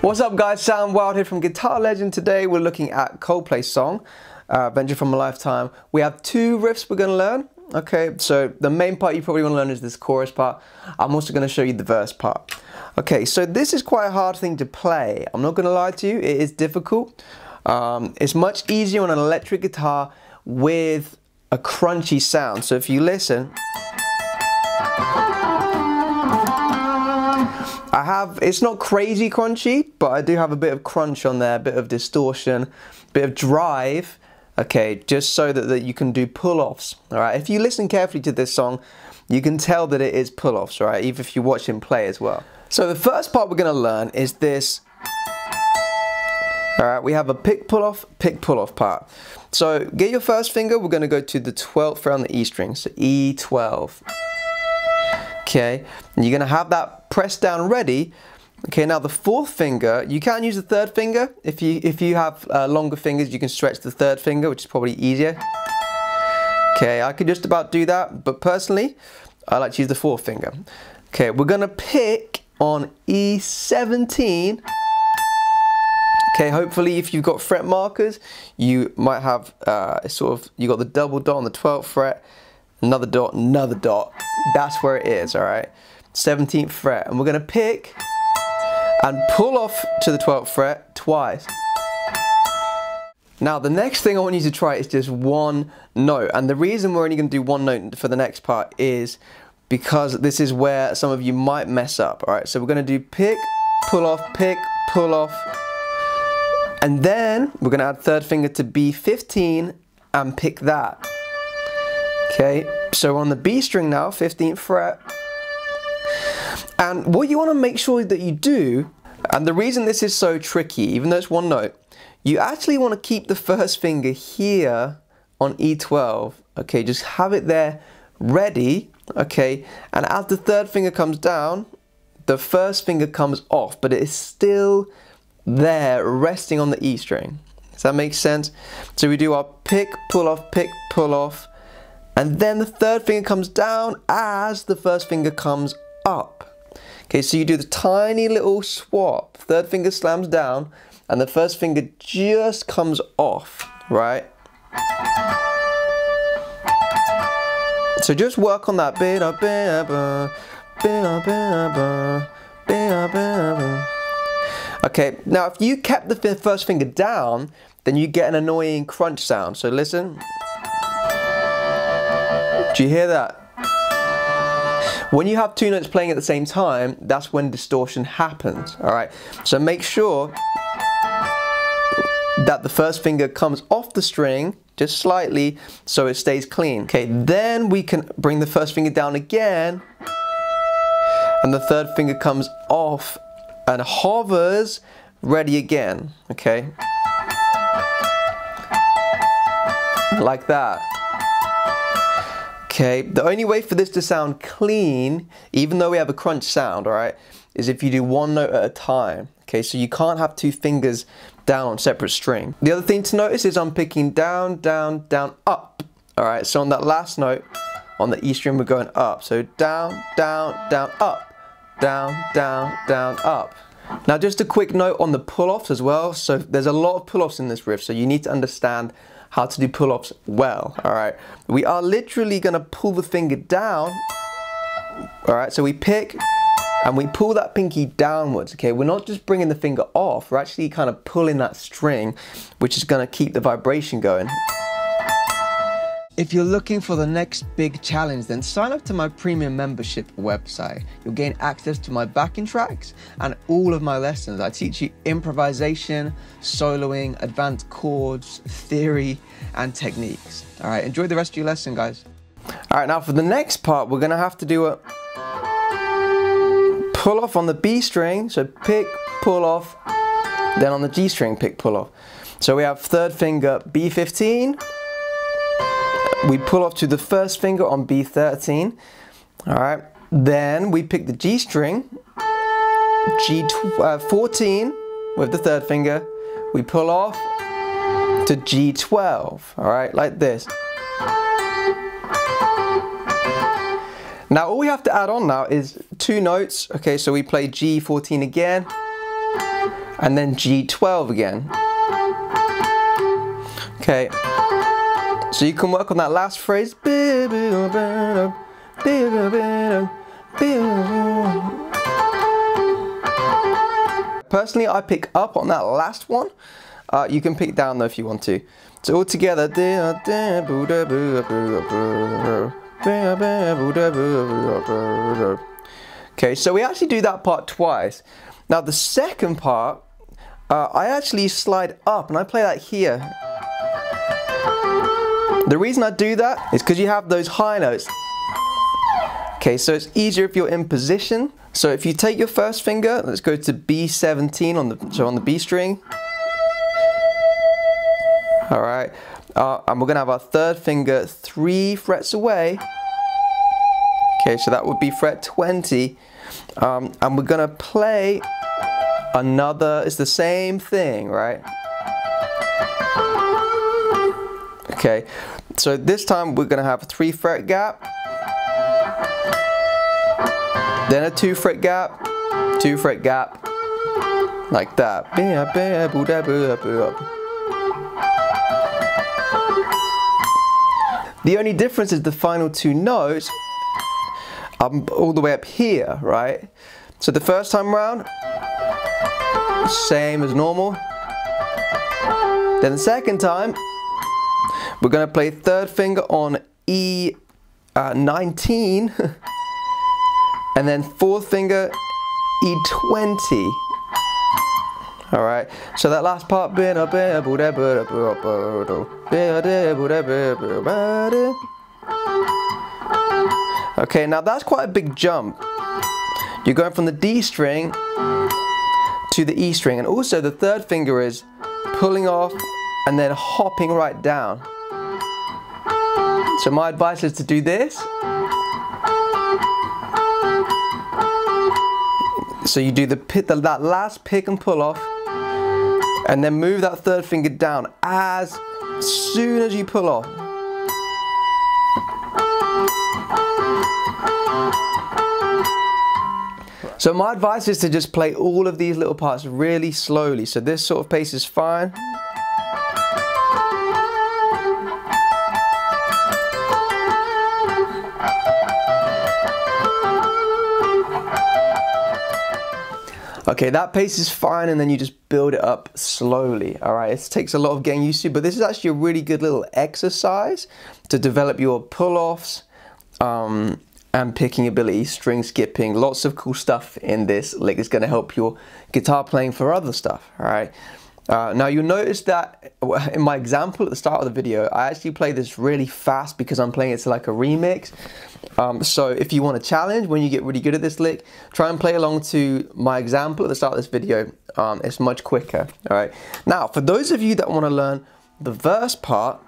What's up guys, Sam Wild here from Guitar Legend. Today we're looking at Coldplay's song, Venture from a Lifetime. We have two riffs we're going to learn. Okay, so the main part you probably want to learn is this chorus part. I'm also going to show you the verse part. Okay, so this is quite a hard thing to play. I'm not going to lie to you, it is difficult. It's much easier on an electric guitar with a crunchy sound. So if you listen, it's not crazy crunchy, but I do have a bit of crunch on there, a bit of distortion, a bit of drive, okay, just so that you can do pull-offs, all right? If you listen carefully to this song, you can tell that it is pull-offs, right? Even if you watch him play as well. So the first part we're gonna learn is this, all right, we have a pick pull-off part. So get your first finger, we're gonna go to the 12th fret on the E string, so E12. Okay, and you're gonna have that pressed down ready. Okay, now the fourth finger, you can use the third finger. If you have longer fingers, you can stretch the third finger, which is probably easier. Okay, I could just about do that, but personally, I like to use the fourth finger. Okay, we're gonna pick on E17. Okay, hopefully if you've got fret markers, you might have you got the double dot on the 12th fret, another dot, that's where it is, all right? 17th fret, and we're gonna pick and pull off to the 12th fret twice. Now the next thing I want you to try is just one note, and the reason we're only gonna do one note for the next part is because this is where some of you might mess up, all right? So we're gonna do pick, pull off, and then we're gonna add third finger to B15 and pick that. Okay, so on the B string now, 15th fret. And what you want to make sure that you do, and the reason this is so tricky, even though it's one note, you actually want to keep the first finger here on E12. Okay, just have it there ready. Okay, and as the third finger comes down, the first finger comes off, but it is still there resting on the E string. Does that make sense? So we do our pick, pull off, and then the third finger comes down as the first finger comes up. Okay, so you do the tiny little swap. Third finger slams down and the first finger just comes off, right? So just work on that. Okay, now if you kept the first finger down, then you get an annoying crunch sound. So listen. Do you hear that? When you have two notes playing at the same time, that's when distortion happens, all right? So make sure that the first finger comes off the string just slightly so it stays clean. Okay, then we can bring the first finger down again and the third finger comes off and hovers ready again, okay? Like that. Okay, the only way for this to sound clean, even though we have a crunch sound, all right, is if you do one note at a time. Okay, so you can't have two fingers down on separate string. The other thing to notice is I'm picking down, down, down, up. All right, so on that last note, on the E string, we're going up. So down, down, down, up, down, down, down, up. Now just a quick note on the pull-offs as well. So there's a lot of pull-offs in this riff, so you need to understand how to do pull-offs well, all right? We are literally gonna pull the finger down, all right? So we pick and we pull that pinky downwards, okay? We're not just bringing the finger off, we're actually kind of pulling that string, which is gonna keep the vibration going. If you're looking for the next big challenge, then sign up to my premium membership website. You'll gain access to my backing tracks and all of my lessons. I teach you improvisation, soloing, advanced chords, theory, and techniques. All right, enjoy the rest of your lesson, guys. All right, now for the next part, we're gonna have to do a pull off on the B string. So pick, pull off, then on the G string, pick, pull off. So we have third finger B15. We pull off to the first finger on B13, all right? Then we pick the G string, G14 with the third finger. We pull off to G12, all right, like this. Now all we have to add on now is two notes. Okay, so we play G14 again, and then G12 again. Okay, so you can work on that last phrase. Personally, I pick up on that last one. You can pick down though if you want to. So all together. Okay, so we actually do that part twice. Now the second part, I actually slide up and I play that here. The reason I do that is because you have those high notes. Okay, so it's easier if you're in position. So if you take your first finger, let's go to B17 on the B string. All right, and we're gonna have our third finger 3 frets away. Okay, so that would be fret 20, and we're gonna play another. It's the same thing, right? Okay, so this time we're gonna have a 3 fret gap, then a 2 fret gap, 2 fret gap, like that. The only difference is the final 2 notes all the way up here, right? So the first time round, same as normal. Then the second time, we're gonna play third finger on E19, and then fourth finger E20. All right, so that last part. Okay, now that's quite a big jump. You're going from the D string to the E string, and also the third finger is pulling off and then hopping right down. So my advice is to do this. So you do that last pick and pull off, and then move that third finger down as soon as you pull off. So my advice is to just play all of these little parts really slowly. So this sort of pace is fine. Okay, that pace is fine, and then you just build it up slowly. All right, it takes a lot of getting used to, but this is actually a really good little exercise to develop your pull-offs and picking ability, string skipping, lots of cool stuff in this lick. It's going to help your guitar playing for other stuff. All right. Now you'll notice that in my example at the start of the video, I actually play this really fast because I'm playing it to like a remix. So if you want a challenge when you get really good at this lick, try and play along to my example at the start of this video. It's much quicker. All right. Now for those of you that want to learn the verse part,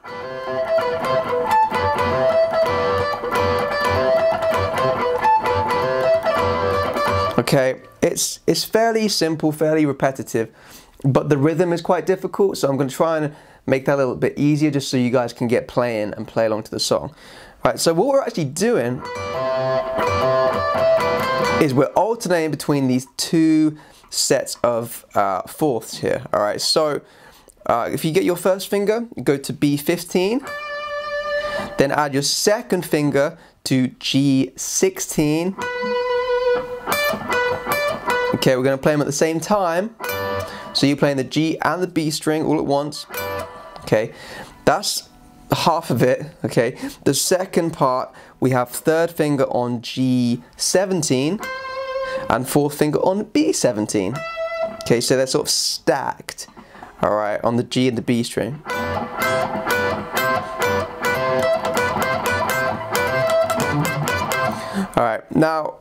okay, it's fairly simple, fairly repetitive, but the rhythm is quite difficult, so I'm going to try and make that a little bit easier just so you guys can get playing and play along to the song. Right, so what we're actually doing is we're alternating between these 2 sets of fourths here. All right, so if you get your first finger, go to B15, then add your second finger to G16. Okay, we're going to play them at the same time. So you're playing the G and the B string all at once. Okay, that's half of it. Okay, the second part, we have third finger on G17 and fourth finger on B17. Okay, so they're sort of stacked, all right, on the G and the B string. All right, now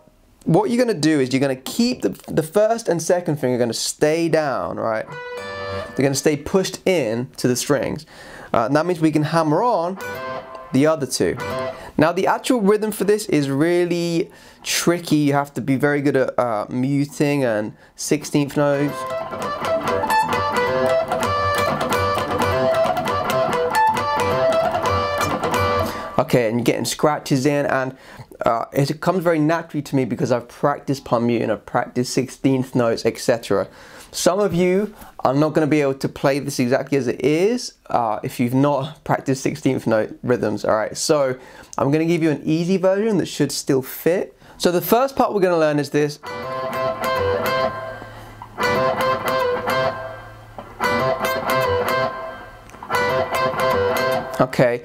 what you're going to do is you're going to keep the first and second finger going to stay down, right? They're going to stay pushed in to the strings. And that means we can hammer on the other 2. Now the actual rhythm for this is really tricky. You have to be very good at muting and 16th notes. Okay, and you're getting scratches in, and it comes very naturally to me because I've practiced palm muting, I've practiced 16th notes, etc. Some of you are not going to be able to play this exactly as it is if you've not practiced 16th note rhythms. All right, so I'm going to give you an easy version that should still fit. So the first part we're going to learn is this. Okay,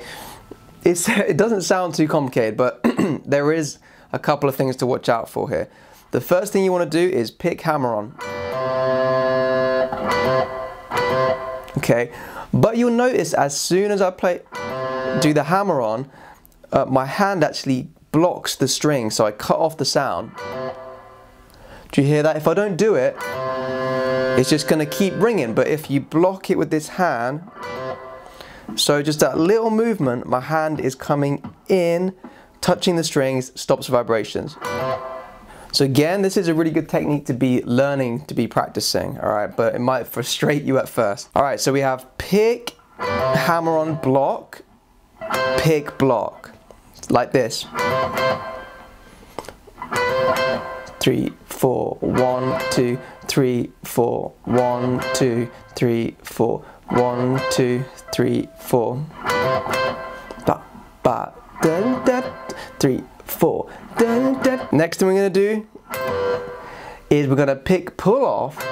it doesn't sound too complicated, but there is a couple of things to watch out for here. The first thing you want to do is pick hammer on. Okay, but you'll notice as soon as I do the hammer on, my hand actually blocks the string, so I cut off the sound. Do you hear that? If I don't do it, it's just going to keep ringing, but if you block it with this hand, so just that little movement, my hand is coming in, touching the strings, stops vibrations. So again, this is a really good technique to be learning, to be practicing, all right, but it might frustrate you at first. All right, so we have pick, hammer on, block, pick, block, like this. 3, 4, 1, 2, 3, 4, 1, 2, 3, 4, 1, 2, 3, 4. Ba, ba, dun, dun, 3, 4. Dun, dun. Next thing we're going to do is we're going to pick pull off.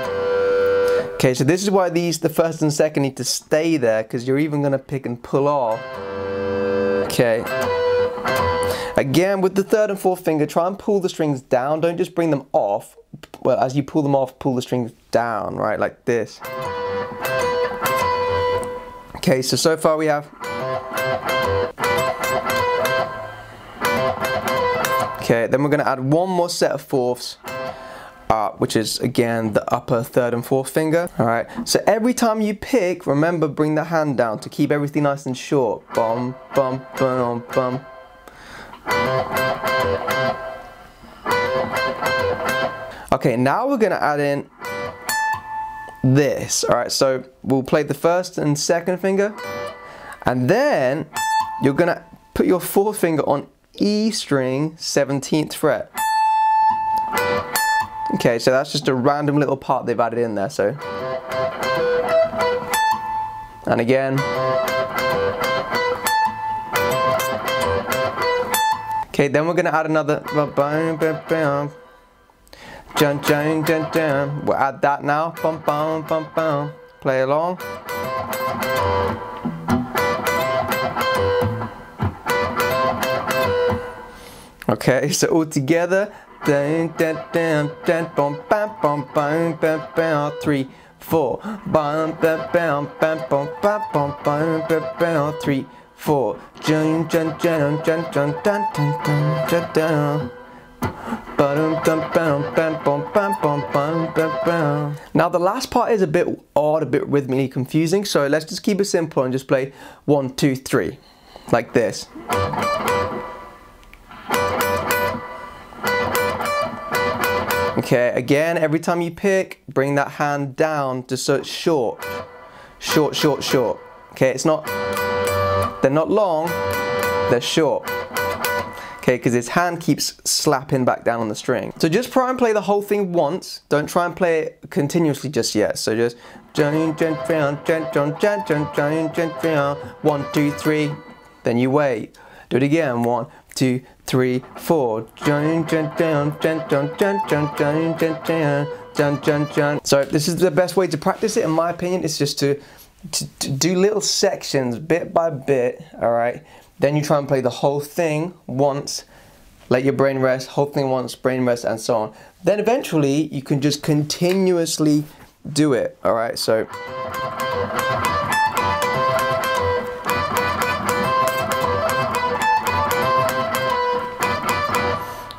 Okay, so this is why the first and second need to stay there, because you're even going to pick and pull off. Okay. Again, with the third and fourth finger, try and pull the strings down. Don't just bring them off. Well, as you pull them off, pull the strings down, right, like this. Okay, so far we have. Okay, then we're going to add one more set of fourths, which is again the upper third and fourth finger. All right, so every time you pick, remember, bring the hand down to keep everything nice and short. Bum, bum, bum, bum. Okay, now we're going to add in this. All right, so we'll play the first and second finger, and then you're going to put your fourth finger on E string, 17th fret. Okay, so that's just a random little part they've added in there, so. And again. Okay, then we're going to add another. We'll add that now. Bum, bum, bum, bum. Play along. Okay, so all together. 3, 4. 3, 4. Now the last part is a bit odd, a bit rhythmically confusing, so let's just keep it simple and just play 1, 2, 3, like this. Okay, again, every time you pick, bring that hand down just so it's short. Short, short, short. Okay, it's not, they're not long, they're short. Okay, because his hand keeps slapping back down on the string. So just try and play the whole thing once. Don't try and play it continuously just yet. So just 1, 2, 3. Then you wait. Do it again. 1, 2, 3, 4. So this is the best way to practice it, in my opinion. It's just to do little sections bit by bit. All right. Then you try and play the whole thing once, let your brain rest, whole thing once, brain rest, and so on. Then eventually you can just continuously do it, all right? So.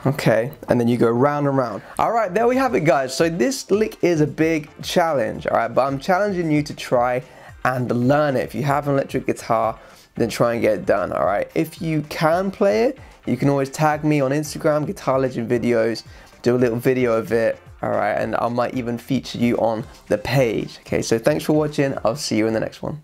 Okay, and then you go round and round. All right, there we have it, guys. So this lick is a big challenge, all right? But I'm challenging you to try and learn it. If you have an electric guitar, then try and get it done, all right? If you can play it, you can always tag me on Instagram, Guitar Legend Videos, do a little video of it, all right? And I might even feature you on the page, okay? So thanks for watching. I'll see you in the next one.